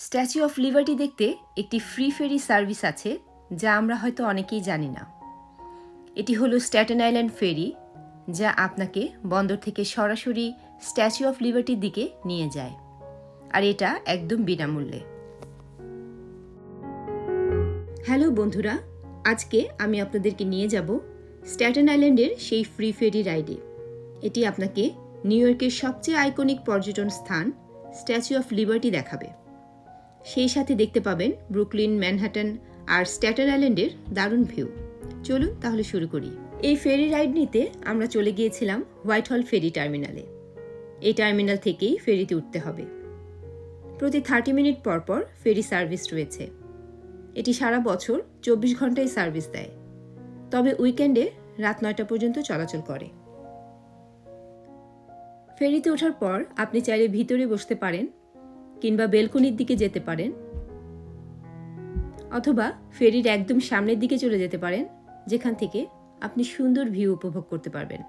Statue of liberty দেখতে একটি free ferry service আছে যা আমরা হয়তো অনেকেই জানি না। এটি হলো স্ট্যাটেন আইল্যান্ড ফেরি, যা আপনাকে বন্দর থেকে সরাসরি স্ট্যাচু অফ লিবার্টির দিকে নিয়ে যায়, আর এটা একদম বিনামূল্যে। হ্যালো বন্ধুরা, আজকে আমি আপনাদেরকে নিয়ে যাব স্ট্যাটেন আইল্যান্ডের সেই ফ্রি ফেরি রাইডে। এটি আপনাকে নিউ ইয়র্কের সবচেয়ে আইকনিক পর্যটন স্থান স্ট্যাচু অফ লিবার্টি দেখাবে। সেই সাথে দেখতে পাবেন ব্রুকলিন, ম্যানহাটন আর স্ট্যাটেন আইল্যান্ডের দারুণ ভিউ। চলুন তাহলে শুরু করি। এই ফেরি রাইড নিতে আমরা চলে গিয়েছিলাম হোয়াইট হল ফেরি টার্মিনালে। এই টার্মিনাল থেকেই ফেরিতে উঠতে হবে। প্রতি 30 মিনিট পর পর ফেরি সার্ভিস রয়েছে। এটি সারা বছর 24 ঘন্টায় সার্ভিস দেয়, তবে উইকেন্ডে রাত 9টা পর্যন্ত চলাচল করে। ফেরিতে ওঠার পর আপনি চাইলে ভিতরে বসতে পারেন কিংবা বেলকনির দিকে যেতে পারেন, অথবা ফেরির একদম সামনের দিকে চলে যেতে পারেন, যেখান থেকে আপনি সুন্দর ভিউ উপভোগ করতে পারবেন।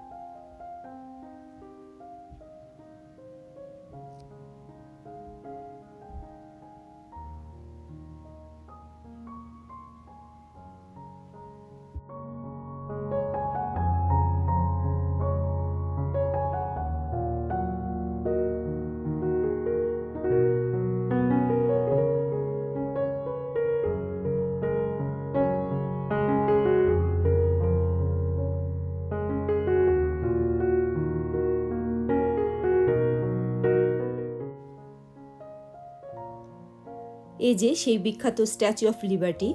এই যে সেই বিখ্যাত স্ট্যাচু অফ লিবার্টি।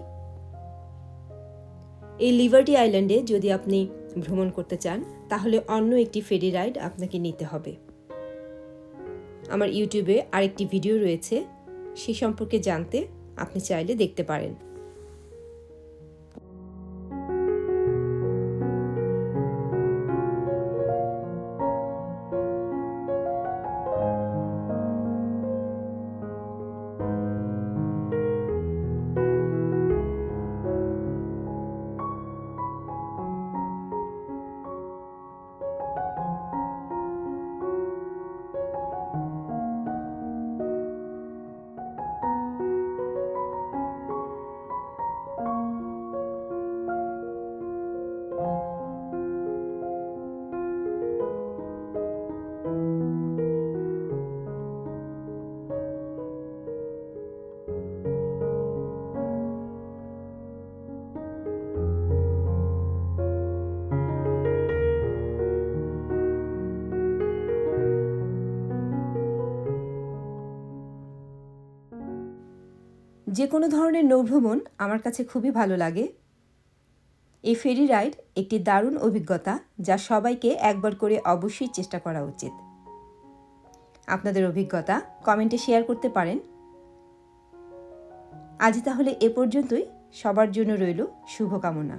এই লিবার্টি আইল্যান্ডে যদি আপনি ভ্রমণ করতে চান, তাহলে অন্য একটি ফেরি রাইড আপনাকে নিতে হবে। আমার ইউটিউবে আরেকটি ভিডিও রয়েছে, সে সম্পর্কে জানতে আপনি চাইলে দেখতে পারেন। যে কোনো ধরনের নৌভ্রমণ আমার কাছে খুবই ভালো লাগে। এই ফেরি রাইড একটি দারুণ অভিজ্ঞতা, যা সবাইকে একবার করে অবশ্যই চেষ্টা করা উচিত। আপনাদের অভিজ্ঞতা কমেন্টে শেয়ার করতে পারেন। আজ তাহলে এ পর্যন্তই। সবার জন্য রইল শুভকামনা।